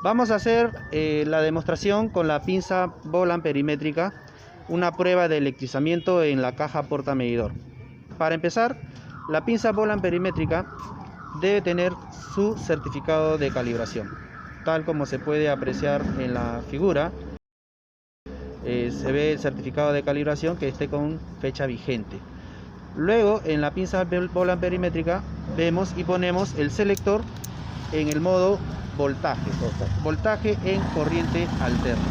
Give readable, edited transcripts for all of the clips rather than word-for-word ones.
Vamos a hacer la demostración con la pinza Boland perimétrica, una prueba de electrizamiento en la caja portamedidor. Para empezar, la pinza Boland perimétrica debe tener su certificado de calibración. Tal como se puede apreciar en la figura, se ve el certificado de calibración que esté con fecha vigente. Luego, en la pinza Boland perimétrica, vemos y ponemos el selector en el modo voltaje en corriente alterna.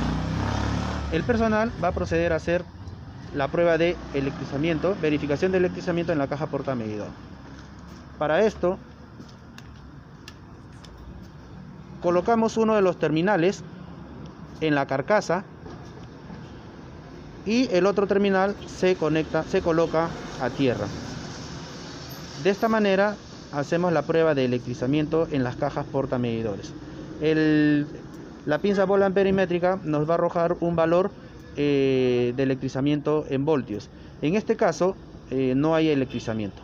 El personal va a proceder a hacer la prueba de electrizamiento, verificación de electrizamiento en la caja portamedidor. Para esto, colocamos uno de los terminales en la carcasa y el otro terminal se coloca a tierra. De esta manera hacemos la prueba de electrizamiento en las cajas portamedidores. La pinza Boland perimétrica nos va a arrojar un valor de electrizamiento en voltios. En este caso no hay electrizamiento.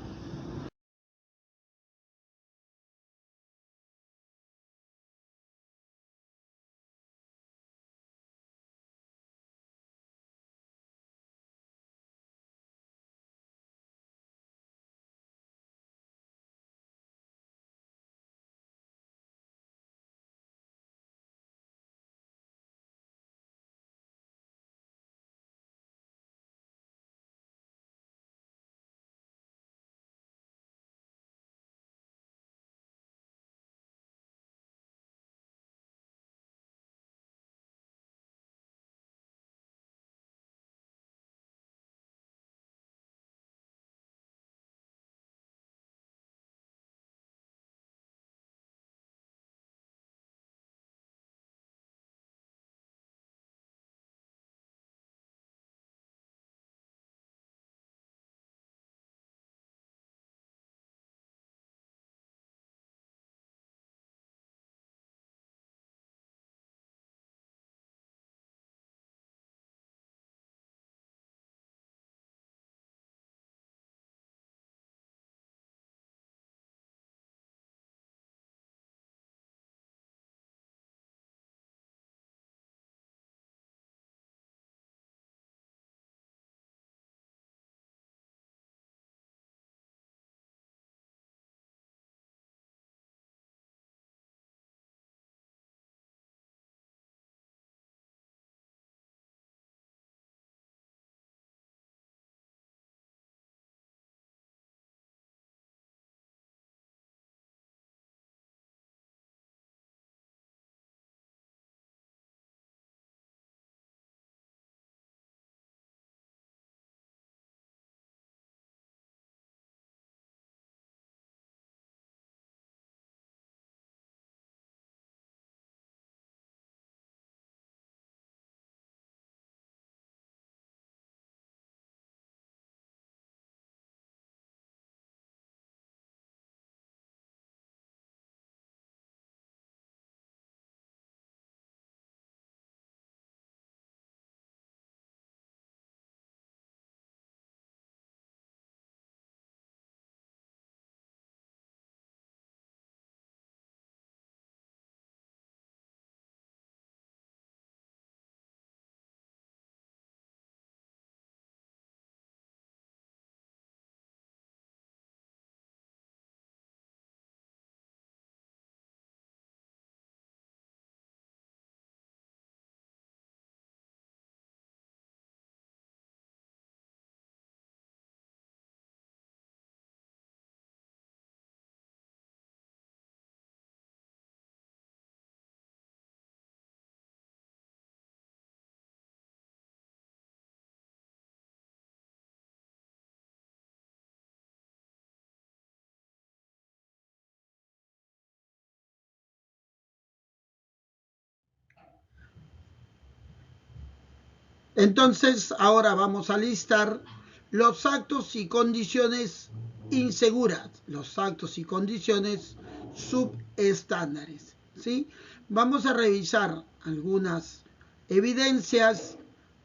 Entonces, ahora vamos a listar los actos y condiciones inseguras, los actos y condiciones subestándares, ¿sí? Vamos a revisar algunas evidencias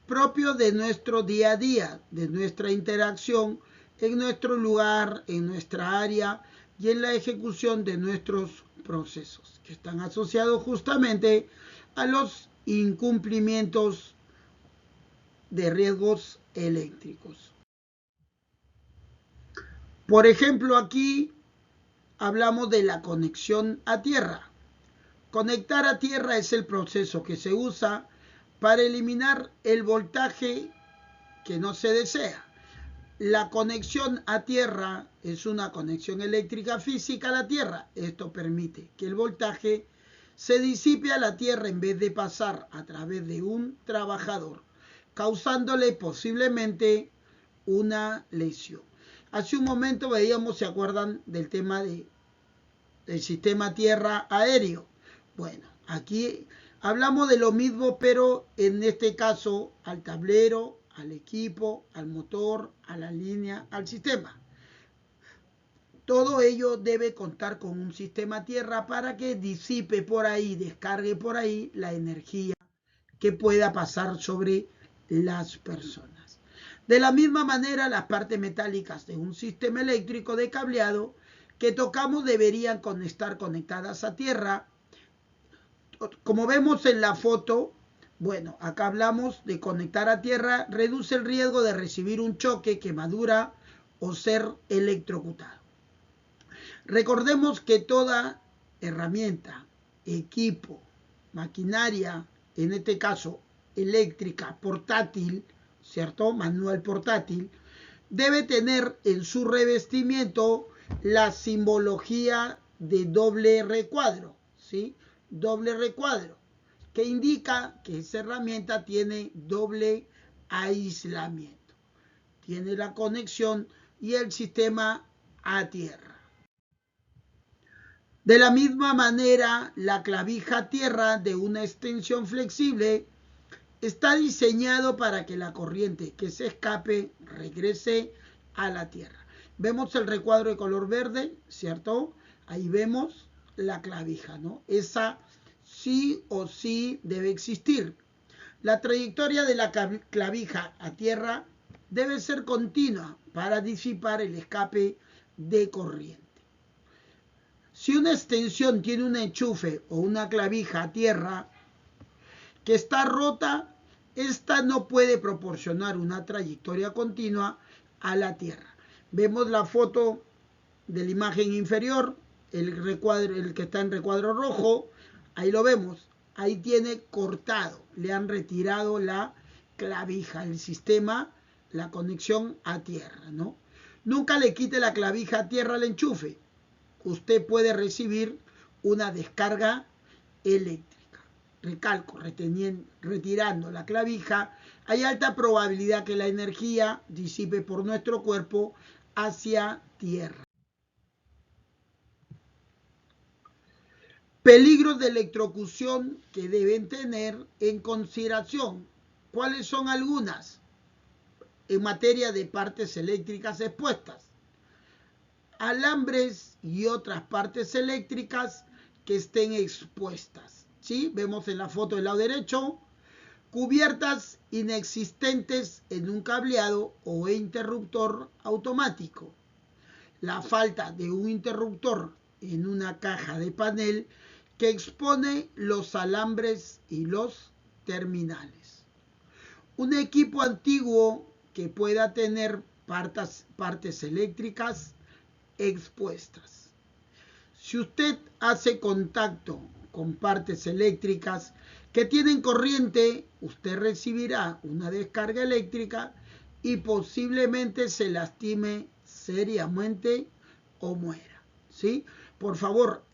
propias de nuestro día a día, de nuestra interacción en nuestro lugar, en nuestra área y en la ejecución de nuestros procesos que están asociados justamente a los incumplimientos de riesgos eléctricos. Por ejemplo, aquí hablamos de la conexión a tierra. Conectar a tierra es el proceso que se usa para eliminar el voltaje que no se desea. La conexión a tierra es una conexión eléctrica física a la tierra. Esto permite que el voltaje se disipe a la tierra en vez de pasar a través de un trabajador, causándole posiblemente una lesión. Hace un momento veíamos, ¿se acuerdan del tema del sistema tierra aéreo? Bueno, aquí hablamos de lo mismo, pero en este caso al tablero, al equipo, al motor, a la línea, al sistema. Todo ello debe contar con un sistema tierra para que disipe por ahí, descargue por ahí la energía que pueda pasar sobre las personas. De la misma manera, las partes metálicas de un sistema eléctrico de cableado que tocamos deberían estar conectadas a tierra. Como vemos en la foto, bueno, acá hablamos de conectar a tierra, reduce el riesgo de recibir un choque, quemadura o ser electrocutado. Recordemos que toda herramienta, equipo, maquinaria, en este caso eléctrica, portátil, ¿cierto? Manual portátil, debe tener en su revestimiento la simbología de doble recuadro, ¿sí? Doble recuadro, que indica que esa herramienta tiene doble aislamiento. Tiene la conexión y el sistema a tierra. De la misma manera, la clavija a tierra de una extensión flexible está diseñado para que la corriente que se escape regrese a la tierra. Vemos el recuadro de color verde, ¿cierto? Ahí vemos la clavija, ¿no? Esa sí o sí debe existir. La trayectoria de la clavija a tierra debe ser continua para disipar el escape de corriente. Si una extensión tiene un enchufe o una clavija a tierra que está rota, esta no puede proporcionar una trayectoria continua a la tierra. Vemos la foto de la imagen inferior, el que está en recuadro rojo, ahí lo vemos, ahí tiene cortado, le han retirado la clavija, el sistema, la conexión a tierra, ¿no? Nunca le quite la clavija a tierra al enchufe. Usted puede recibir una descarga eléctrica. Recalco, retirando la clavija, hay alta probabilidad que la energía disipe por nuestro cuerpo hacia tierra. Peligros de electrocución que deben tener en consideración. ¿Cuáles son algunas? En materia de partes eléctricas expuestas. Alambres y otras partes eléctricas que estén expuestas. ¿Sí? Vemos en la foto del lado derecho, cubiertas inexistentes en un cableado o interruptor automático. La falta de un interruptor en una caja de panel que expone los alambres y los terminales. Un equipo antiguo que pueda tener partes eléctricas expuestas. Si usted hace contacto con partes eléctricas que tienen corriente, usted recibirá una descarga eléctrica y posiblemente se lastime seriamente o muera, ¿sí? Por favor,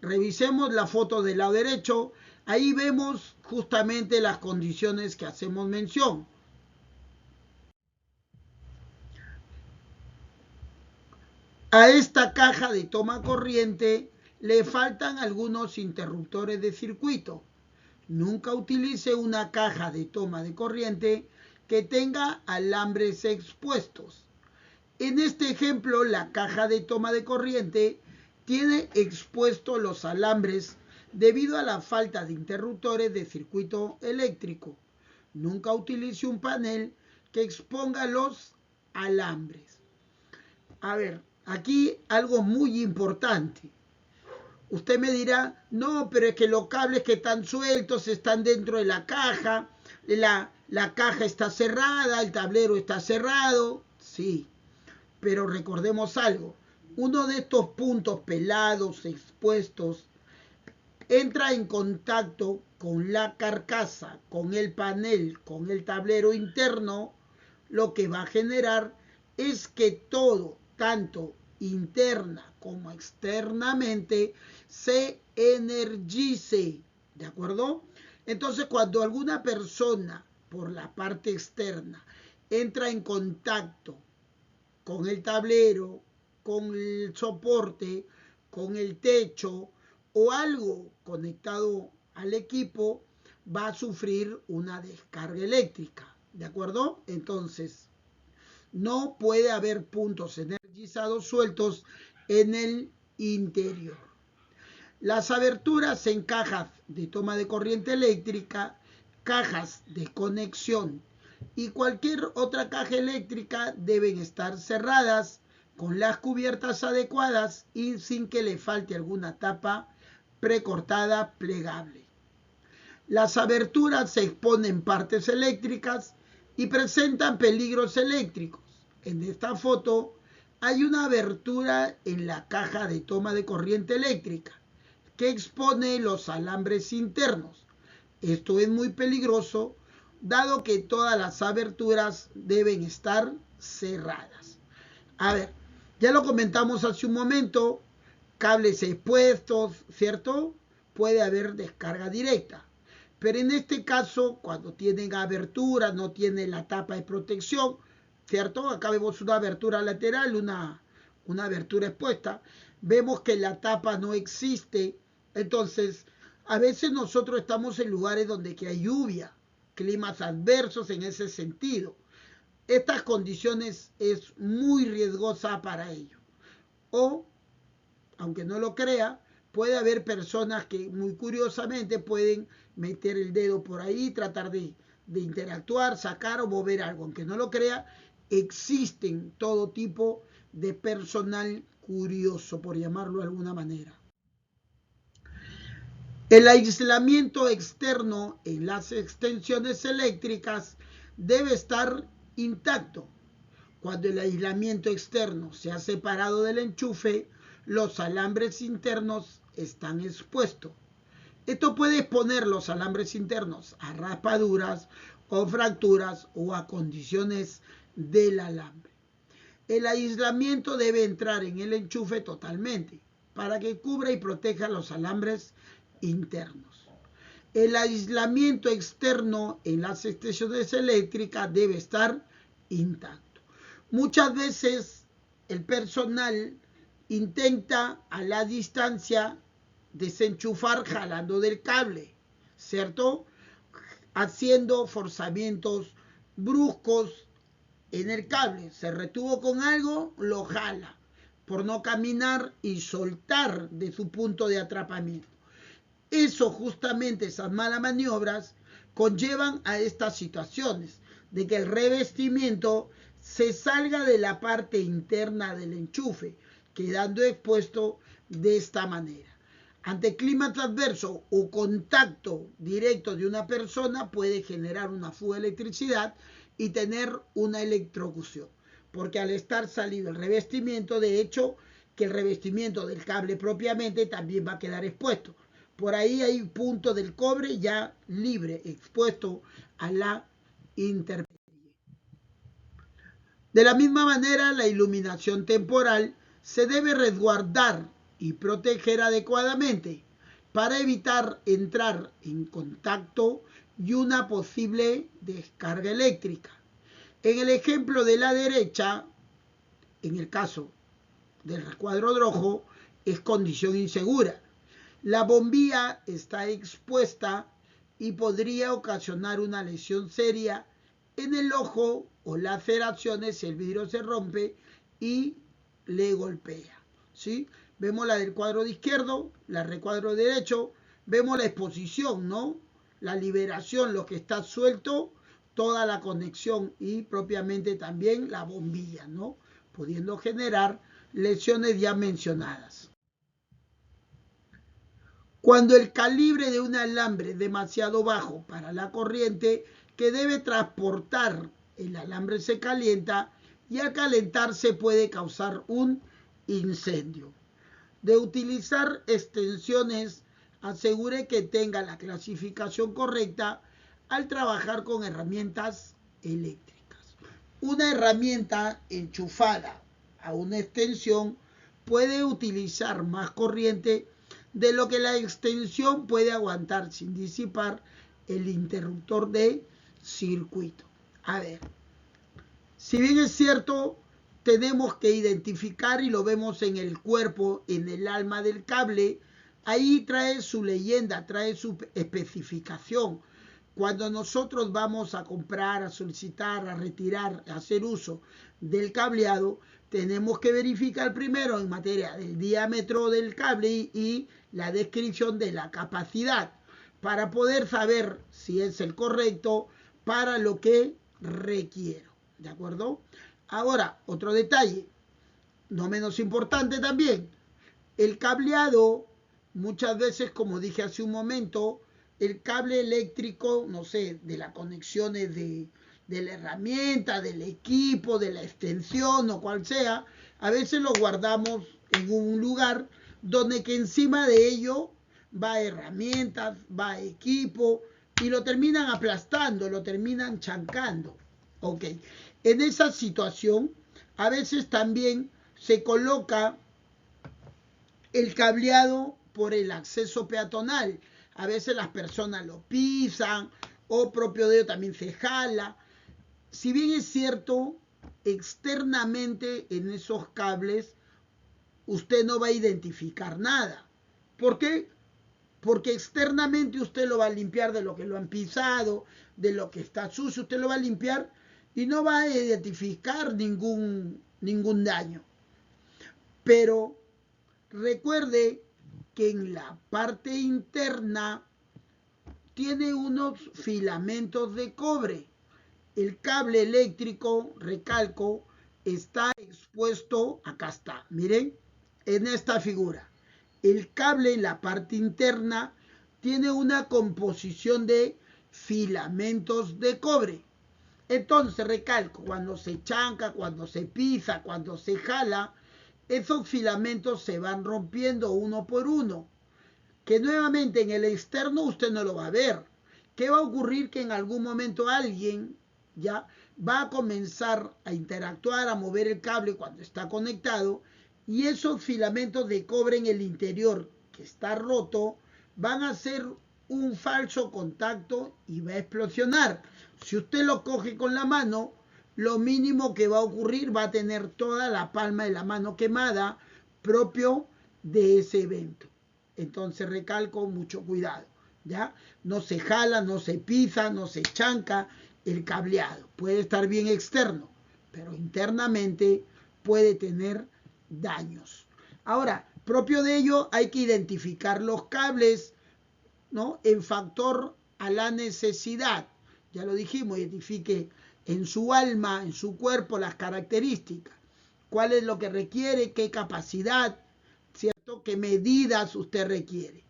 revisemos la foto del lado derecho. Ahí vemos justamente las condiciones que hacemos mención. A esta caja de toma corriente le faltan algunos interruptores de circuito. Nunca utilice una caja de toma de corriente que tenga alambres expuestos. En este ejemplo, la caja de toma de corriente tiene expuestos los alambres debido a la falta de interruptores de circuito eléctrico. Nunca utilice un panel que exponga los alambres. A ver, aquí algo muy importante. Usted me dirá, no, pero es que los cables que están sueltos están dentro de la caja, la caja está cerrada, el tablero está cerrado. Sí, pero recordemos algo, uno de estos puntos pelados, expuestos, entra en contacto con la carcasa, con el panel, con el tablero interno, lo que va a generar es que todo, tanto interna como externamente, se energice. ¿De acuerdo? Entonces, cuando alguna persona por la parte externa entra en contacto con el tablero, con el soporte, con el techo o algo conectado al equipo, va a sufrir una descarga eléctrica. ¿De acuerdo? Entonces, no puede haber puntos energizados sueltos en el interior. Las aberturas en cajas de toma de corriente eléctrica, cajas de conexión y cualquier otra caja eléctrica deben estar cerradas con las cubiertas adecuadas y sin que le falte alguna tapa precortada plegable. Las aberturas exponen partes eléctricas y presentan peligros eléctricos. En esta foto hay una abertura en la caja de toma de corriente eléctrica que expone los alambres internos. Esto es muy peligroso, dado que todas las aberturas deben estar cerradas. A ver, ya lo comentamos hace un momento, cables expuestos, ¿cierto? Puede haber descarga directa. Pero en este caso, cuando tienen abertura, no tiene la tapa de protección, ¿cierto? Acá vemos una abertura lateral, una abertura expuesta. Vemos que la tapa no existe. Entonces, a veces nosotros estamos en lugares donde que hay lluvia, climas adversos en ese sentido. Estas condiciones es muy riesgosa para ello. O, aunque no lo crea, puede haber personas que muy curiosamente pueden meter el dedo por ahí, tratar de interactuar, sacar o mover algo. Aunque no lo crea, existen todo tipo de personal curioso, por llamarlo de alguna manera. El aislamiento externo en las extensiones eléctricas debe estar intacto. Cuando el aislamiento externo se ha separado del enchufe, los alambres internos están expuestos. Esto puede exponer los alambres internos a raspaduras o fracturas o a condiciones del alambre. El aislamiento debe entrar en el enchufe totalmente para que cubra y proteja los alambres internos. El aislamiento externo en las extensiones eléctricas debe estar intacto. Muchas veces el personal intenta a la distancia desenchufar jalando del cable, ¿cierto? Haciendo forzamientos bruscos en el cable. Se retuvo con algo, lo jala, por no caminar y soltar de su punto de atrapamiento. Eso justamente, esas malas maniobras, conllevan a estas situaciones, de que el revestimiento se salga de la parte interna del enchufe, quedando expuesto de esta manera. Ante climas adversos o contacto directo de una persona puede generar una fuga de electricidad y tener una electrocución, porque al estar salido el revestimiento, de hecho, que el revestimiento del cable propiamente también va a quedar expuesto. Por ahí hay un punto del cobre ya libre, expuesto a la intemperie. De la misma manera, la iluminación temporal se debe resguardar y proteger adecuadamente para evitar entrar en contacto y una posible descarga eléctrica. En el ejemplo de la derecha, en el caso del recuadro rojo, es condición insegura. La bombilla está expuesta y podría ocasionar una lesión seria en el ojo o laceraciones si el vidrio se rompe y le golpea, ¿sí? Vemos la del cuadro de izquierdo, la recuadro derecho, vemos la exposición, ¿no? La liberación, lo que está suelto, toda la conexión y propiamente también la bombilla, ¿no? Pudiendo generar lesiones ya mencionadas. Cuando el calibre de un alambre es demasiado bajo para la corriente que debe transportar, el alambre se calienta y al calentarse puede causar un incendio. De utilizar extensiones, asegure que tenga la clasificación correcta al trabajar con herramientas eléctricas. Una herramienta enchufada a una extensión puede utilizar más corriente de lo que la extensión puede aguantar sin disipar el interruptor de circuito. A ver, si bien es cierto, tenemos que identificar y lo vemos en el cuerpo, en el alma del cable, ahí trae su leyenda, trae su especificación. Cuando nosotros vamos a comprar, a solicitar, a retirar, a hacer uso del cableado, tenemos que verificar primero en materia del diámetro del cable y la descripción de la capacidad para poder saber si es el correcto para lo que requiero. ¿De acuerdo? Ahora, otro detalle, no menos importante también, el cableado, muchas veces, como dije hace un momento, el cable eléctrico, no sé, de las conexiones de la herramienta, del equipo, de la extensión o cual sea, a veces lo guardamos en un lugar donde que encima de ello va herramientas, va equipo y lo terminan aplastando, lo terminan chancando. Ok, en esa situación a veces también se coloca el cableado por el acceso peatonal. A veces las personas lo pisan o propio de ello también se jala. Si bien es cierto, externamente en esos cables usted no va a identificar nada. ¿Por qué? Porque externamente usted lo va a limpiar de lo que lo han pisado, de lo que está sucio, usted lo va a limpiar y no va a identificar ningún daño. Pero recuerde que en la parte interna tiene unos filamentos de cobre. El cable eléctrico, recalco, está expuesto, acá está, miren, en esta figura. El cable en la parte interna tiene una composición de filamentos de cobre. Entonces, recalco, cuando se chanca, cuando se pisa, cuando se jala, esos filamentos se van rompiendo uno por uno. Que nuevamente en el externo usted no lo va a ver. ¿Qué va a ocurrir? Que en algún momento alguien ya va a comenzar a interactuar, a mover el cable cuando está conectado y esos filamentos de cobre en el interior que está roto van a hacer un falso contacto y va a explosionar. Si usted lo coge con la mano, lo mínimo que va a ocurrir va a tener toda la palma de la mano quemada propio de ese evento. Entonces recalco, mucho cuidado, ¿ya? No se jala, no se pisa, no se chanca el cableado. Puede estar bien externo, pero internamente puede tener daños. Ahora, propio de ello hay que identificar los cables, ¿no? En factor a la necesidad. Ya lo dijimos, identifique en su alma, en su cuerpo, las características. ¿Cuál es lo que requiere? ¿Qué capacidad? ¿Cierto? ¿Qué medidas usted requiere?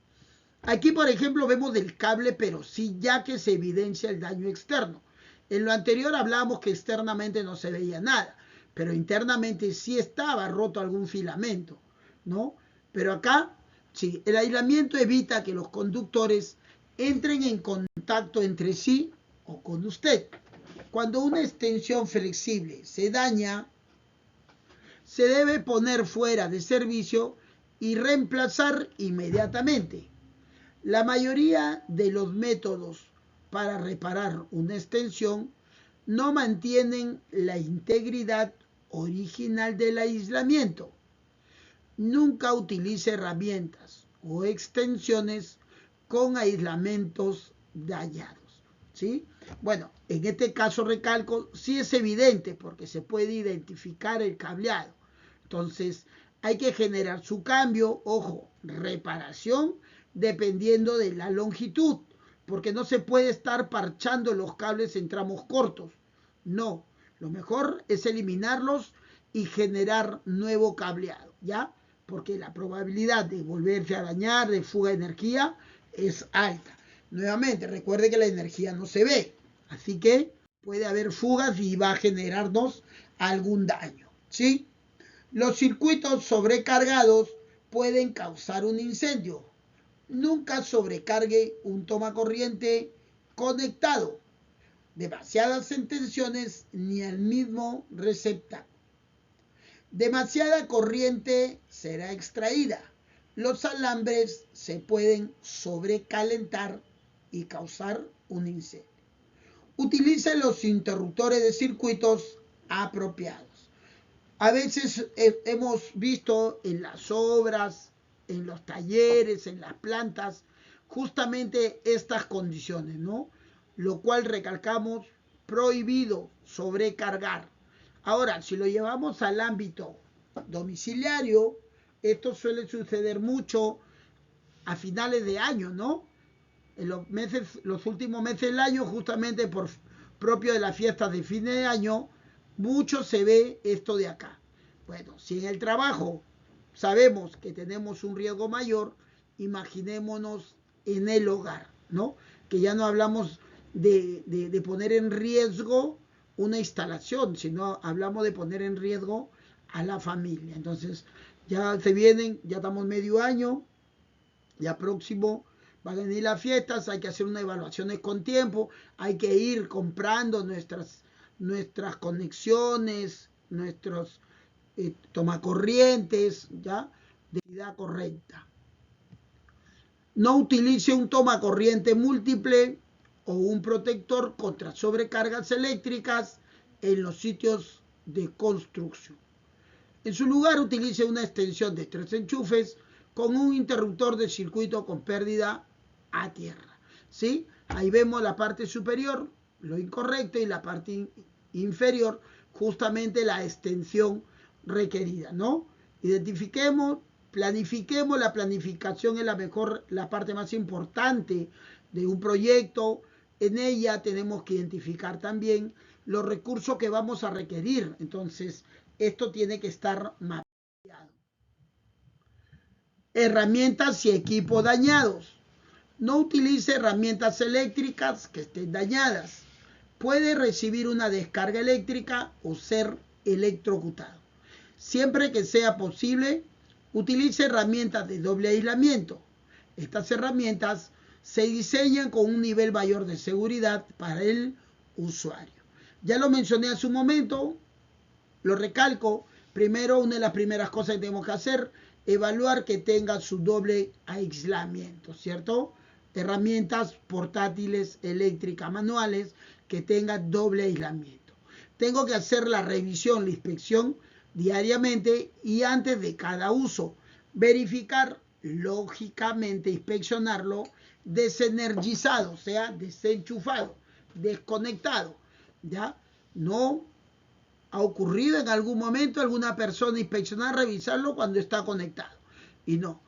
Aquí, por ejemplo, vemos del cable, pero sí ya que se evidencia el daño externo. En lo anterior hablábamos que externamente no se veía nada, pero internamente sí estaba roto algún filamento, ¿no? Pero acá, sí, el aislamiento evita que los conductores entren en contacto entre sí o con usted. Cuando una extensión flexible se daña, se debe poner fuera de servicio y reemplazar inmediatamente. La mayoría de los métodos para reparar una extensión no mantienen la integridad original del aislamiento. Nunca utilice herramientas o extensiones con aislamentos dañados, ¿sí? Bueno, en este caso recalco, sí es evidente porque se puede identificar el cableado. Entonces, hay que generar su cambio, ojo, reparación, dependiendo de la longitud, porque no se puede estar parchando los cables en tramos cortos. No, lo mejor es eliminarlos y generar nuevo cableado, ¿ya? porque la probabilidad de volverse a dañar, de fuga de energía, es alta. Nuevamente, recuerde que la energía no se ve, así que puede haber fugas y va a generarnos algún daño, ¿sí? Los circuitos sobrecargados pueden causar un incendio. Nunca sobrecargue un tomacorriente conectado. Demasiadas tensiones ni al mismo receptáculo. Demasiada corriente será extraída. Los alambres se pueden sobrecalentar y causar un incendio. Utilice los interruptores de circuitos apropiados. A veces hemos visto en las obras, en los talleres, en las plantas, justamente estas condiciones, ¿no? Lo cual recalcamos, prohibido sobrecargar. Ahora, si lo llevamos al ámbito domiciliario, esto suele suceder mucho a finales de año, ¿no? En los últimos meses del año, justamente por propio de las fiestas de fin de año, mucho se ve esto de acá. Bueno, si en el trabajo sabemos que tenemos un riesgo mayor, imaginémonos en el hogar, ¿no? Que ya no hablamos de poner en riesgo una instalación, sino hablamos de poner en riesgo a la familia. Entonces, ya se vienen, ya estamos medio año, ya próximo van a venir las fiestas, hay que hacer unas evaluaciones con tiempo, hay que ir comprando nuestras conexiones, nuestros tomacorrientes, ¿ya? De calidad correcta. No utilice un tomacorriente múltiple o un protector contra sobrecargas eléctricas en los sitios de construcción. En su lugar, utilice una extensión de 3 enchufes con un interruptor de circuito con pérdida a tierra, ¿sí? Ahí vemos la parte superior, lo incorrecto, y la parte inferior, justamente la extensión requerida, ¿no? Identifiquemos, planifiquemos. La planificación es la parte más importante de un proyecto. En ella tenemos que identificar también los recursos que vamos a requerir. Entonces, esto tiene que estar mapeado. Herramientas y equipos dañados. No utilice herramientas eléctricas que estén dañadas. Puede recibir una descarga eléctrica o ser electrocutado. Siempre que sea posible, utilice herramientas de doble aislamiento. Estas herramientas se diseñan con un nivel mayor de seguridad para el usuario. Ya lo mencioné hace un momento, lo recalco. Primero, una de las primeras cosas que tenemos que hacer, evaluar que tenga su doble aislamiento, ¿cierto? Herramientas portátiles, eléctricas, manuales, que tengan doble aislamiento. Tengo que hacer la revisión, la inspección diariamente y antes de cada uso. Verificar, lógicamente, inspeccionarlo desenergizado, o sea, desenchufado, desconectado, ¿ya? No ha ocurrido en algún momento alguna persona inspeccionar, revisarlo cuando está conectado. Y no,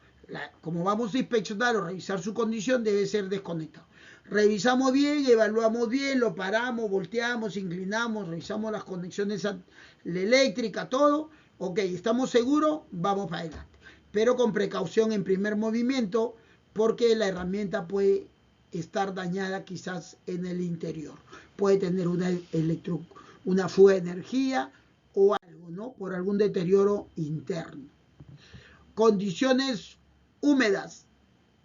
como vamos a inspeccionar o revisar su condición, debe ser desconectado. Revisamos bien, evaluamos bien, lo paramos, volteamos, inclinamos, revisamos las conexiones eléctricas, todo. Ok, estamos seguros, vamos para adelante. Pero con precaución en primer movimiento, porque la herramienta puede estar dañada quizás en el interior. Puede tener una fuga de energía o algo, ¿no? Por algún deterioro interno. Condiciones húmedas.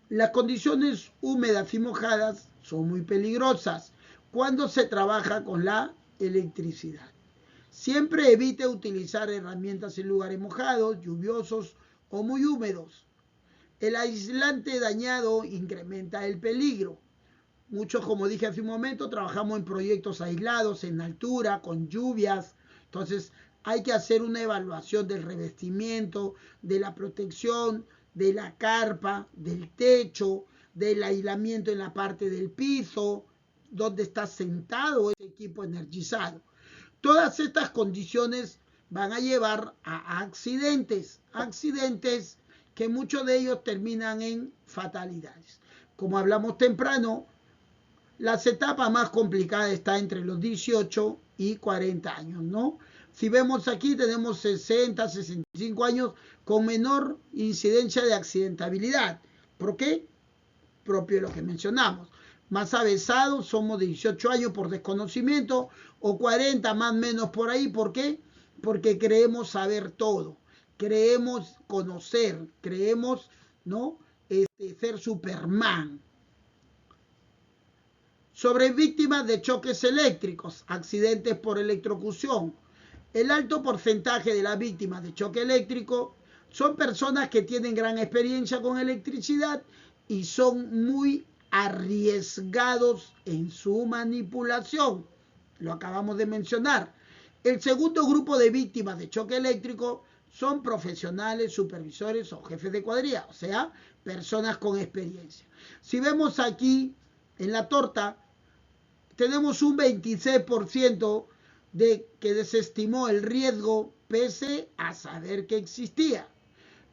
Las condiciones húmedas y mojadas son muy peligrosas cuando se trabaja con la electricidad. Siempre evite utilizar herramientas en lugares mojados, lluviosos o muy húmedos. El aislante dañado incrementa el peligro. Muchos, como dije hace un momento, trabajamos en proyectos aislados, en altura, con lluvias. Entonces, hay que hacer una evaluación del revestimiento, de la protección, de la carpa, del techo, del aislamiento en la parte del piso, donde está sentado ese equipo energizado. Todas estas condiciones van a llevar a accidentes que muchos de ellos terminan en fatalidades. Como hablamos temprano, las etapas más complicadas están entre los 18 y 40 años, ¿no? Si vemos aquí, tenemos 60, 65 años con menor incidencia de accidentabilidad. ¿Por qué? Propio de lo que mencionamos. Más avesados somos de 18 años por desconocimiento o 40 más o menos por ahí. ¿Por qué? Porque creemos saber todo, creemos conocer, creemos, ¿no? Ser Superman. Sobre víctimas de choques eléctricos, accidentes por electrocución. El alto porcentaje de las víctimas de choque eléctrico son personas que tienen gran experiencia con electricidad y son muy arriesgados en su manipulación. Lo acabamos de mencionar. El segundo grupo de víctimas de choque eléctrico son profesionales, supervisores o jefes de cuadrilla, o sea, personas con experiencia. Si vemos aquí en la torta, tenemos un 26% de que desestimó el riesgo pese a saber que existía.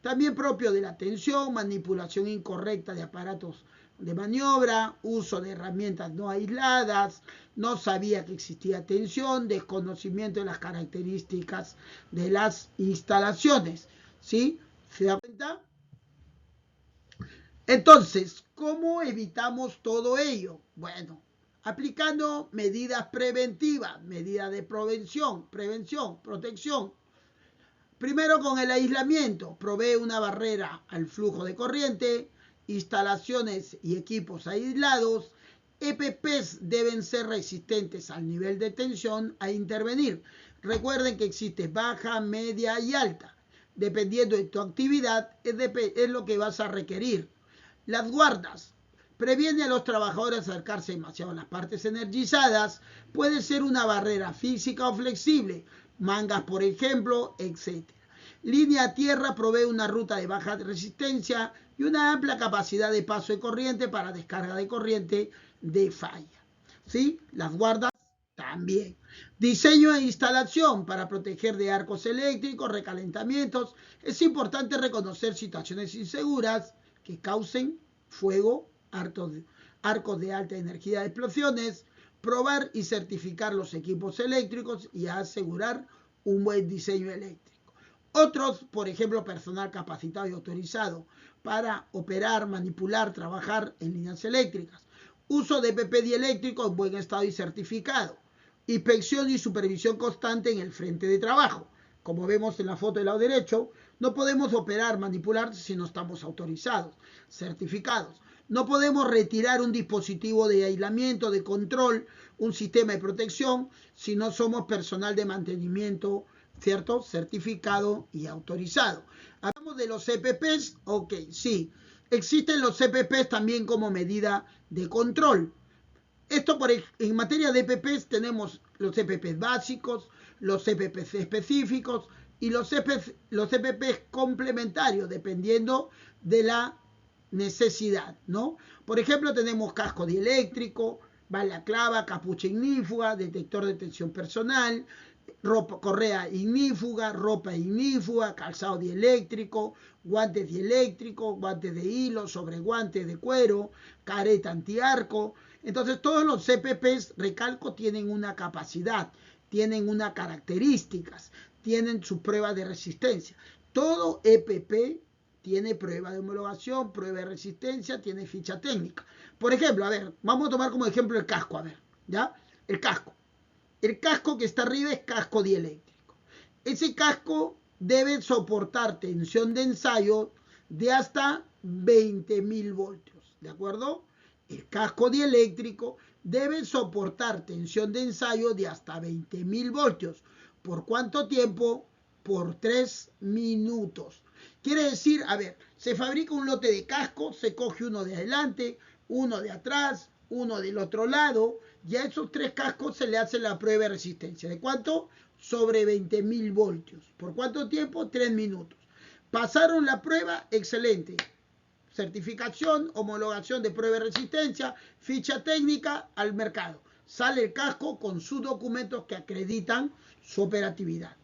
También propio de la tensión, manipulación incorrecta de aparatos de maniobra, uso de herramientas no aisladas, no sabía que existía tensión, desconocimiento de las características de las instalaciones. ¿Sí? ¿Se da cuenta? Entonces, ¿cómo evitamos todo ello? Bueno, aplicando medidas preventivas, medidas de prevención, protección. Primero con el aislamiento, provee una barrera al flujo de corriente, instalaciones y equipos aislados. EPPs deben ser resistentes al nivel de tensión a intervenir. Recuerden que existe baja, media y alta. Dependiendo de tu actividad, es lo que vas a requerir. Las guardas. Previene a los trabajadores acercarse demasiado a las partes energizadas. Puede ser una barrera física o flexible, mangas por ejemplo, etc. Línea a tierra provee una ruta de baja resistencia y una amplia capacidad de paso de corriente para descarga de corriente de falla. ¿Sí? Las guardas también. Diseño e instalación para proteger de arcos eléctricos, recalentamientos. Es importante reconocer situaciones inseguras que causen fuego, arcos de alta energía de explosiones, probar y certificar los equipos eléctricos y asegurar un buen diseño eléctrico. Otros, por ejemplo, personal capacitado y autorizado para operar, manipular, trabajar en líneas eléctricas. Uso de EPP dieléctrico en buen estado y certificado. Inspección y supervisión constante en el frente de trabajo. Como vemos en la foto del lado derecho, no podemos operar, manipular si no estamos autorizados, certificados. No podemos retirar un dispositivo de aislamiento, de control, un sistema de protección, si no somos personal de mantenimiento, ¿cierto? Certificado y autorizado. Hablamos de los EPPs, ok, sí. Existen los EPPs también como medida de control. Esto en materia de EPPs tenemos los EPPs básicos, los EPPs específicos y los EPPs complementarios, dependiendo de la necesidad, ¿no? Por ejemplo, tenemos casco dieléctrico, balaclava, capucha ignífuga, detector de tensión personal, correa ignífuga, ropa ignífuga, calzado dieléctrico, guantes dieléctricos, guantes de hilo, sobreguantes de cuero, careta antiarco. Entonces, todos los EPPs, recalco, tienen una capacidad, tienen unas características, tienen su prueba de resistencia. Todo EPP tiene prueba de homologación, prueba de resistencia, tiene ficha técnica. Por ejemplo, a ver, vamos a tomar como ejemplo el casco, a ver, ¿ya? El casco. El casco que está arriba es casco dieléctrico. Ese casco debe soportar tensión de ensayo de hasta 20.000 voltios, ¿de acuerdo? El casco dieléctrico debe soportar tensión de ensayo de hasta 20.000 voltios. ¿Por cuánto tiempo? Por 3 minutos. Quiere decir, a ver, se fabrica un lote de casco, se coge uno de adelante, uno de atrás, uno del otro lado, y a esos 3 cascos se le hace la prueba de resistencia. ¿De cuánto? Sobre 20.000 voltios. ¿Por cuánto tiempo? 3 minutos. ¿Pasaron la prueba? Excelente. Certificación, homologación de prueba de resistencia, ficha técnica al mercado. Sale el casco con sus documentos que acreditan su operatividad.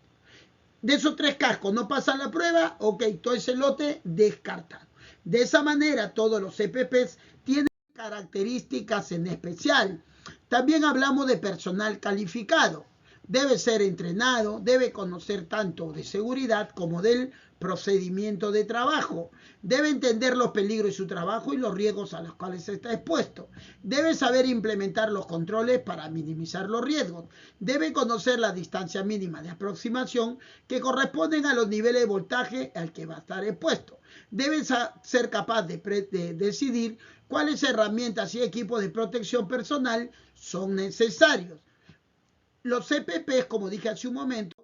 De esos 3 cascos no pasan la prueba, ok, todo ese lote descartado. De esa manera todos los EPPs tienen características en especial. También hablamos de personal calificado. debe ser entrenado, debe conocer tanto de seguridad como del procedimiento de trabajo, debe entender los peligros de su trabajo y los riesgos a los cuales está expuesto, debe saber implementar los controles para minimizar los riesgos, debe conocer la distancia mínima de aproximación que corresponden a los niveles de voltaje al que va a estar expuesto, debe ser capaz de decidir cuáles herramientas y equipos de protección personal son necesarios. Los CPPs, como dije hace un momento,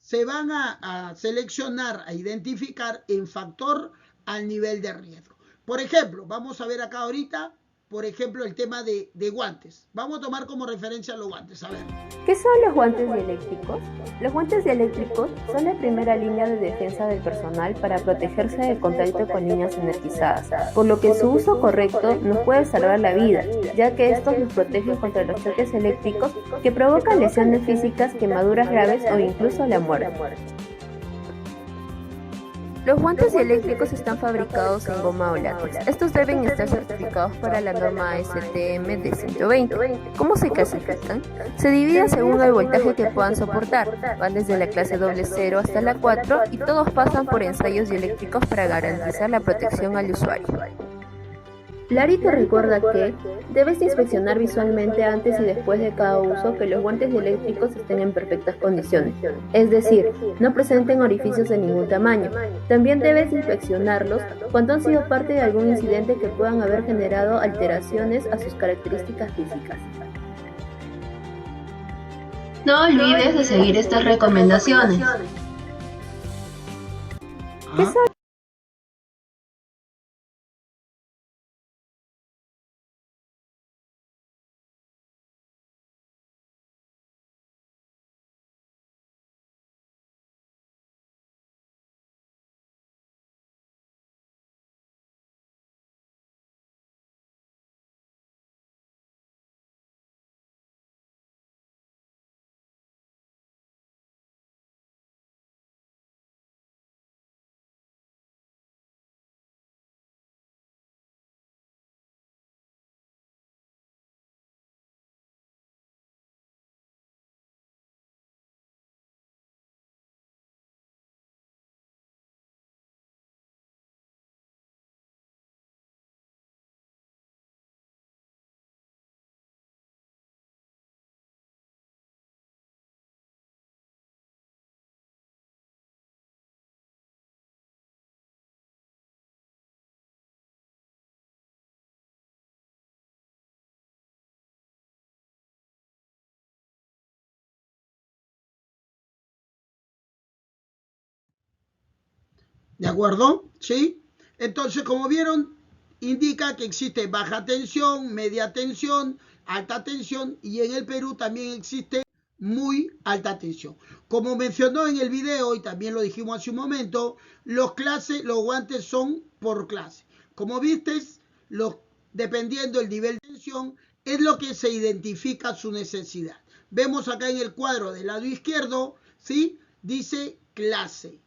se van a seleccionar, a identificar en factor al nivel de riesgo. Por ejemplo, vamos a ver acá ahorita, por ejemplo, el tema de guantes. Vamos a tomar como referencia los guantes, a ver. ¿Qué son los guantes dieléctricos? Los guantes dieléctricos son la primera línea de defensa del personal para protegerse del contacto con líneas energizadas, por lo que su uso correcto nos puede salvar la vida, ya que estos nos protegen contra los choques eléctricos que provocan lesiones físicas, quemaduras graves o incluso la muerte. Los guantes dieléctricos están fabricados en goma o látex. Estos deben estar certificados para la norma ASTM de 120. ¿Cómo se clasifican? Se dividen según el voltaje que puedan soportar. Van desde la clase AA hasta la 4 y todos pasan por ensayos dieléctricos para garantizar la protección al usuario. Lari te recuerda que debes inspeccionar visualmente antes y después de cada uso que los guantes dieléctricos estén en perfectas condiciones, es decir, no presenten orificios de ningún tamaño. También debes inspeccionarlos cuando han sido parte de algún incidente que puedan haber generado alteraciones a sus características físicas. No olvides de seguir estas recomendaciones. ¿Qué son? ¿De acuerdo? ¿Sí? Entonces, como vieron, indica que existe baja tensión, media tensión, alta tensión y en el Perú también existe muy alta tensión. Como mencionó en el video y también lo dijimos hace un momento, los guantes son por clase. Como viste, dependiendo del nivel de tensión, es lo que se identifica su necesidad. Vemos acá en el cuadro del lado izquierdo, ¿sí? Dice clase.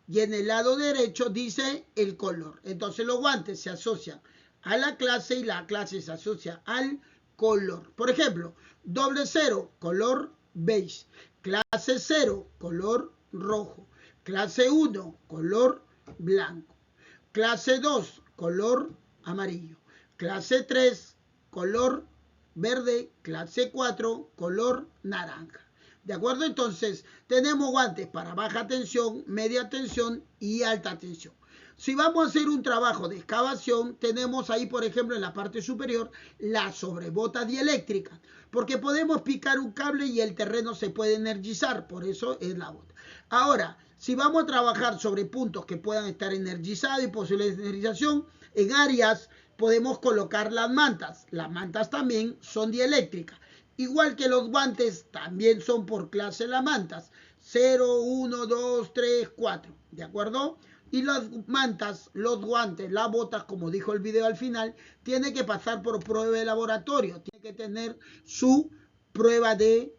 Y en el lado derecho dice el color. Entonces los guantes se asocian a la clase y la clase se asocia al color. Por ejemplo, AA, color beige. Clase 0, color rojo. Clase 1, color blanco. Clase 2, color amarillo. Clase 3, color verde. Clase 4, color naranja. ¿De acuerdo? Entonces, tenemos guantes para baja tensión, media tensión y alta tensión. Si vamos a hacer un trabajo de excavación, tenemos ahí, por ejemplo, en la parte superior, la sobrebota dieléctrica, porque podemos picar un cable y el terreno se puede energizar, por eso es la bota. Ahora, si vamos a trabajar sobre puntos que puedan estar energizados y posibles de energización, en áreas podemos colocar las mantas. Las mantas también son dieléctricas. Igual que los guantes, también son por clase las mantas. 0, 1, 2, 3, 4. ¿De acuerdo? Y las mantas, los guantes, las botas, como dijo el video al final, tiene que pasar por prueba de laboratorio. Tiene que tener su prueba de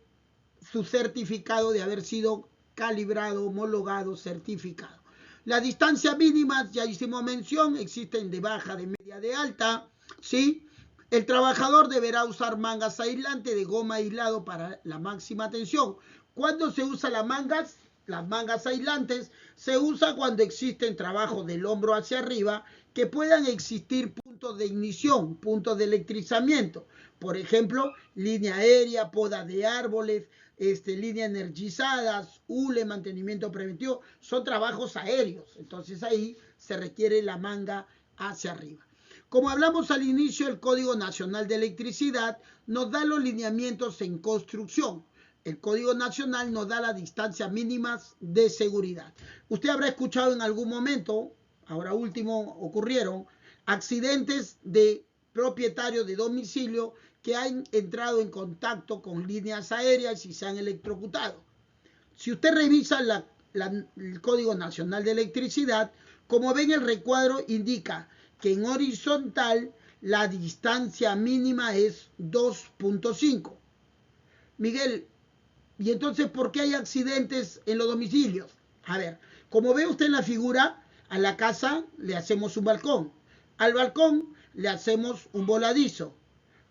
su certificado de haber sido calibrado, homologado, certificado. Las distancias mínimas, ya hicimos mención, existen de baja, de media, de alta, ¿sí? El trabajador deberá usar mangas aislantes de goma aislado para la máxima tensión. ¿Cuándo se usan las mangas? Las mangas aislantes se usa cuando existen trabajos del hombro hacia arriba que puedan existir puntos de ignición, puntos de electrizamiento. Por ejemplo, línea aérea, poda de árboles, líneas energizadas, hule, mantenimiento preventivo. Son trabajos aéreos. Entonces ahí se requiere la manga hacia arriba. Como hablamos al inicio, el Código Nacional de Electricidad nos da los lineamientos en construcción. El Código Nacional nos da las distancias mínimas de seguridad. Usted habrá escuchado en algún momento, ahora último ocurrieron, accidentes de propietarios de domicilio que han entrado en contacto con líneas aéreas y se han electrocutado. Si usted revisa el Código Nacional de Electricidad, como ven el recuadro indica que en horizontal la distancia mínima es 2.5. Miguel, ¿y entonces por qué hay accidentes en los domicilios? A ver, como ve usted en la figura, a la casa le hacemos un balcón. Al balcón le hacemos un voladizo.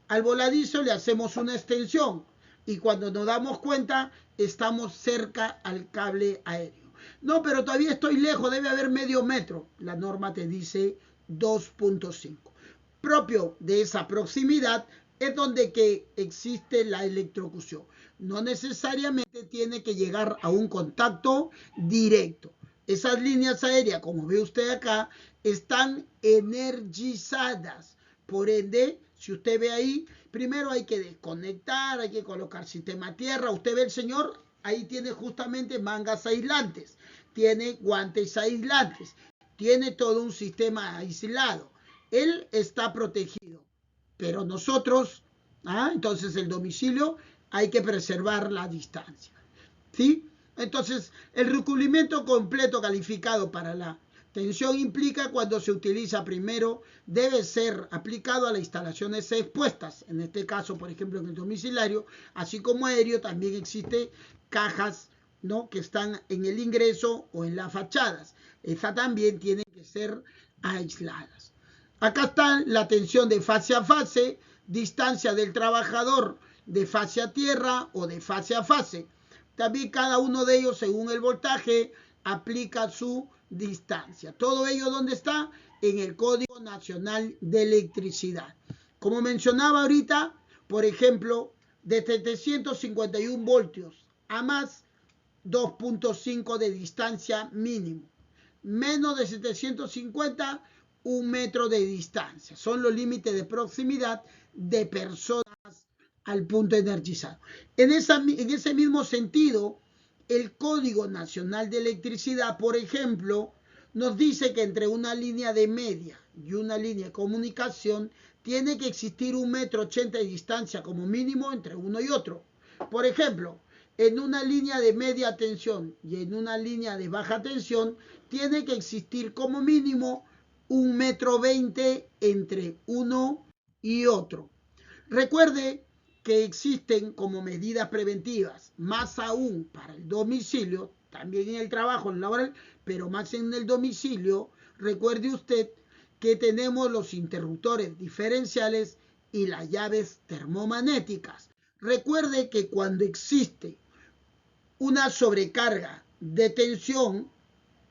Al voladizo le hacemos una extensión. Y cuando nos damos cuenta, estamos cerca al cable aéreo. No, pero todavía estoy lejos, debe haber medio metro. La norma te dice 2.5. Propio de esa proximidad es donde que existe la electrocución. No necesariamente tiene que llegar a un contacto directo. Esas líneas aéreas, como ve usted acá, están energizadas. Por ende, si usted ve ahí, primero hay que desconectar, hay que colocar sistema tierra. Usted ve el señor, ahí tiene justamente mangas aislantes, tiene guantes aislantes, tiene todo un sistema aislado. Él está protegido. Pero nosotros, entonces el domicilio hay que preservar la distancia. ¿Sí? Entonces, el recubrimiento completo calificado para la tensión implica cuando se utiliza primero, debe ser aplicado a las instalaciones expuestas. En este caso, por ejemplo, en el domiciliario, así como aéreo, también existe cajas, ¿no?, que están en el ingreso o en las fachadas. Estas también tienen que ser aisladas. Acá está la tensión de fase a fase, distancia del trabajador de fase a tierra o de fase a fase. También cada uno de ellos, según el voltaje, aplica su distancia. Todo ello, ¿dónde está? En el Código Nacional de Electricidad. Como mencionaba ahorita, por ejemplo, de 751 voltios a más, 2.5 de distancia mínimo. Menos de 750, 1 metro de distancia. Son los límites de proximidad de personas al punto energizado. En ese mismo sentido, el Código Nacional de Electricidad, por ejemplo, nos dice que entre una línea de media y una línea de comunicación tiene que existir 1,80 metros de distancia como mínimo entre uno y otro. Por ejemplo, en una línea de media tensión y en una línea de baja tensión tiene que existir como mínimo 1,20 metros entre uno y otro. Recuerde que existen como medidas preventivas, más aún para el domicilio, también en el trabajo, en el laboral, pero más en el domicilio. Recuerde usted que tenemos los interruptores diferenciales y las llaves termomagnéticas. Recuerde que cuando existe una sobrecarga de tensión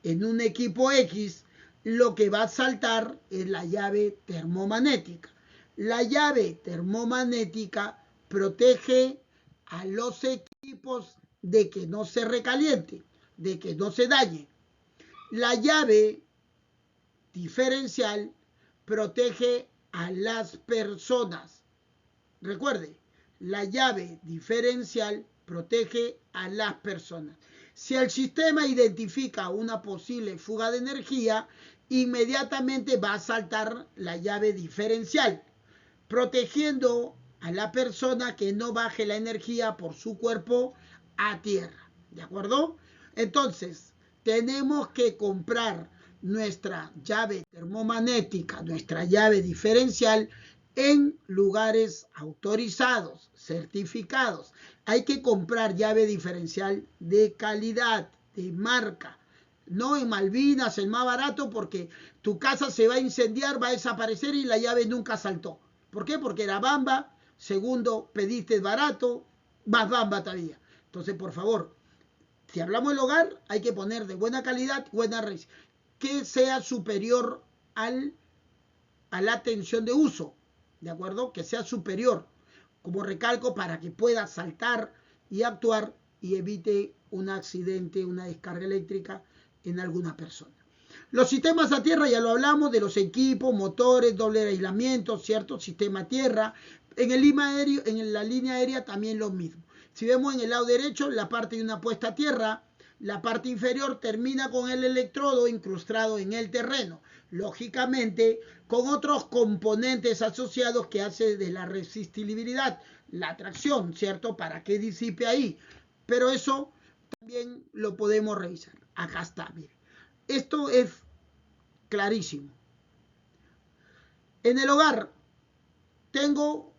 en un equipo X, lo que va a saltar es la llave termomagnética. La llave termomagnética protege a los equipos de que no se recaliente, de que no se dañe. La llave diferencial protege a las personas. Recuerde, la llave diferencial protege a las personas. Si el sistema identifica una posible fuga de energía, inmediatamente va a saltar la llave diferencial, protegiendo a la persona que no baje la energía por su cuerpo a tierra. ¿De acuerdo? Entonces, tenemos que comprar nuestra llave termomagnética, nuestra llave diferencial en lugares autorizados, certificados. Hay que comprar llave diferencial de calidad, de marca. No en Malvinas, el más barato, porque tu casa se va a incendiar, va a desaparecer y la llave nunca saltó. ¿Por qué? Porque era bamba. Segundo, pediste barato, más bamba todavía. Entonces, por favor, si hablamos del hogar, hay que poner de buena calidad, buena red, que sea superior a la tensión de uso, ¿de acuerdo? Que sea superior, como recalco, para que pueda saltar y actuar y evite un accidente, una descarga eléctrica en alguna persona. Los sistemas a tierra, ya lo hablamos, de los equipos, motores, doble aislamiento, ¿cierto? Sistema a tierra. En la línea aérea también lo mismo. Si vemos en el lado derecho, la parte de una puesta a tierra, la parte inferior termina con el electrodo incrustado en el terreno. Lógicamente, con otros componentes asociados que hace de la resistibilidad, la tracción, ¿cierto? Para que disipe ahí. Pero eso también lo podemos revisar. Acá está, miren. Esto es clarísimo. En el hogar tengo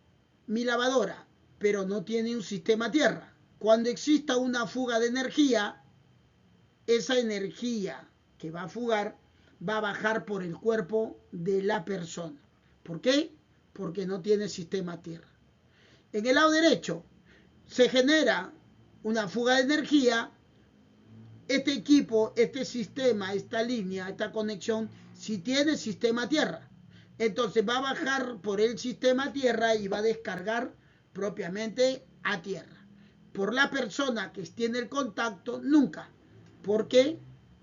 mi lavadora, pero no tiene un sistema a tierra. Cuando exista una fuga de energía, esa energía que va a fugar va a bajar por el cuerpo de la persona. ¿Por qué? Porque no tiene sistema a tierra. En el lado derecho se genera una fuga de energía. Este equipo, este sistema, esta línea, esta conexión, si tiene sistema a tierra, entonces va a bajar por el sistema a tierra y va a descargar propiamente a tierra. Por la persona que tiene el contacto, nunca, porque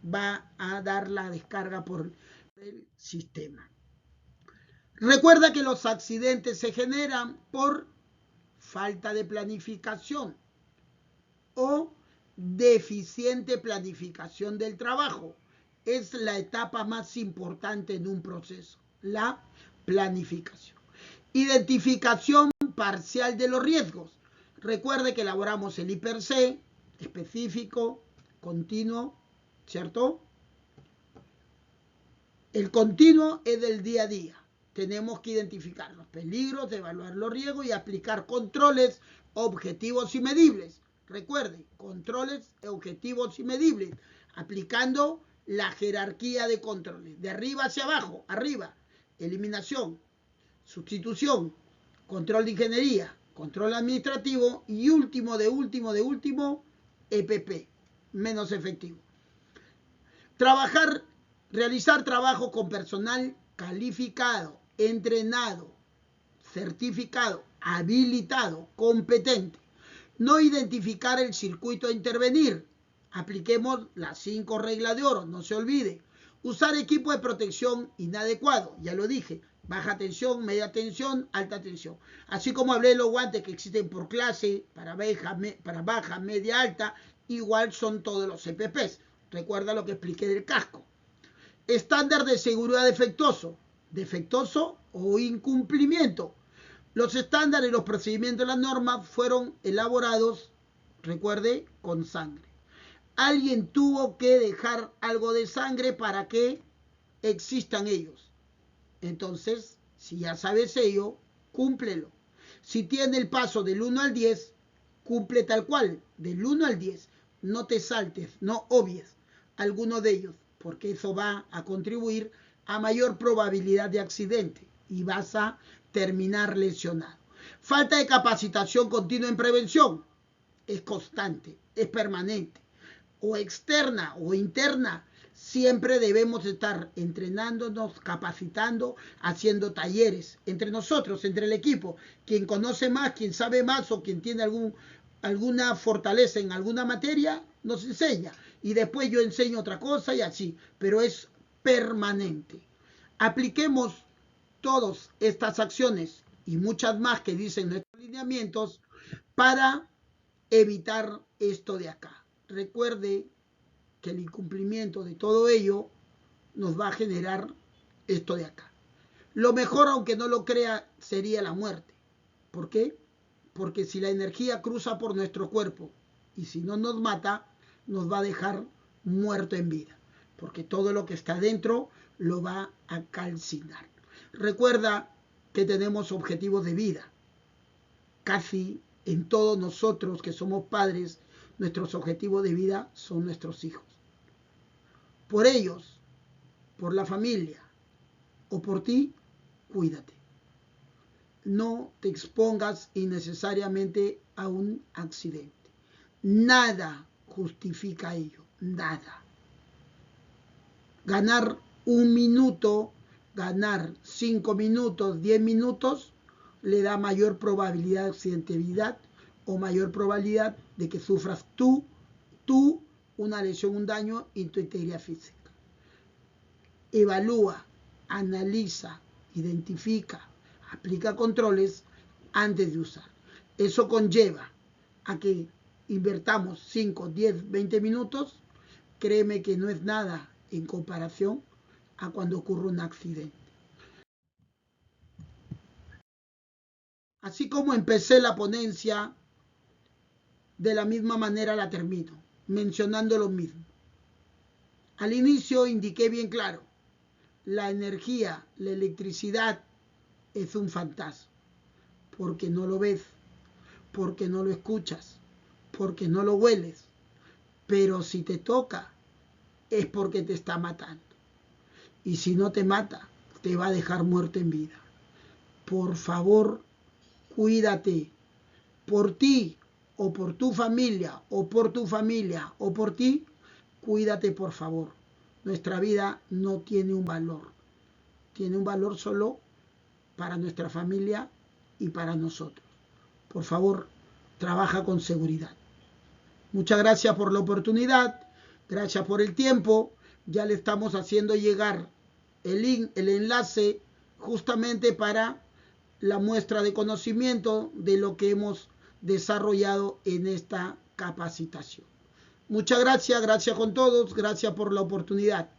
va a dar la descarga por el sistema. Recuerda que los accidentes se generan por falta de planificación o deficiente planificación del trabajo. Es la etapa más importante en un proceso, la planificación. Identificación parcial de los riesgos. Recuerde que elaboramos el IPRC, específico, continuo, ¿cierto? El continuo es del día a día. Tenemos que identificar los peligros, evaluar los riesgos y aplicar controles objetivos y medibles. Recuerde, controles objetivos y medibles, aplicando la jerarquía de controles, de arriba hacia abajo, arriba, eliminación, sustitución, control de ingeniería, control administrativo y último, EPP, menos efectivo. Realizar trabajo con personal calificado, entrenado, certificado, habilitado, competente. No identificar el circuito a intervenir. Apliquemos las 5 reglas de oro, no se olvide. Usar equipo de protección inadecuado, ya lo dije, baja tensión, media tensión, alta tensión. Así como hablé de los guantes que existen por clase, para baja, media, alta, igual son todos los EPPs. Recuerda lo que expliqué del casco. Estándar de seguridad defectuoso o incumplimiento. Los estándares y los procedimientos de las normas fueron elaborados, recuerde, con sangre. Alguien tuvo que dejar algo de sangre para que existan ellos. Entonces, si ya sabes ello, cúmplelo. Si tiene el paso del 1 al 10, cumple tal cual, del 1 al 10. No te saltes, no obvies alguno de ellos, porque eso va a contribuir a mayor probabilidad de accidente y vas a terminar lesionado. Falta de capacitación continua en prevención. Es constante, es permanente. O externa o interna. Siempre debemos estar entrenándonos, capacitando, haciendo talleres entre nosotros, entre el equipo. Quien conoce más, quien sabe más o quien tiene alguna fortaleza en alguna materia, nos enseña. Y después yo enseño otra cosa y así. Pero es permanente. Apliquemos todas estas acciones y muchas más que dicen nuestros lineamientos para evitar esto de acá. Recuerde que el incumplimiento de todo ello nos va a generar esto de acá. Lo mejor, aunque no lo crea, sería la muerte. ¿Por qué? Porque si la energía cruza por nuestro cuerpo y si no nos mata, nos va a dejar muerto en vida. Porque todo lo que está dentro lo va a calcinar. Recuerda que tenemos objetivos de vida. Casi en todos nosotros que somos padres, nuestros objetivos de vida son nuestros hijos. Por ellos, por la familia o por ti, cuídate. No te expongas innecesariamente a un accidente. Nada justifica ello, nada. Ganar 1 minuto, ganar 5 minutos, 10 minutos, le da mayor probabilidad de accidentabilidad o mayor probabilidad de que sufras tú una lesión, un daño en tu integridad física. Evalúa, analiza, identifica, aplica controles antes de usar. Eso conlleva a que invertamos 5, 10, 20 minutos. Créeme que no es nada en comparación a cuando ocurre un accidente. Así como empecé la ponencia, de la misma manera la termino, mencionando lo mismo. Al inicio indiqué bien claro, la energía, la electricidad es un fantasma, porque no lo ves, porque no lo escuchas, porque no lo hueles, pero si te toca es porque te está matando. Y si no te mata, te va a dejar muerto en vida. Por favor, cuídate, por ti, o por tu familia, o por tu familia, o por ti, cuídate por favor. Nuestra vida no tiene un valor. Tiene un valor solo para nuestra familia y para nosotros. Por favor, trabaja con seguridad. Muchas gracias por la oportunidad, gracias por el tiempo. Ya le estamos haciendo llegar el link, el enlace, justamente para la muestra de conocimiento de lo que hemos desarrollado en esta capacitación. Muchas gracias, gracias con todos, gracias por la oportunidad.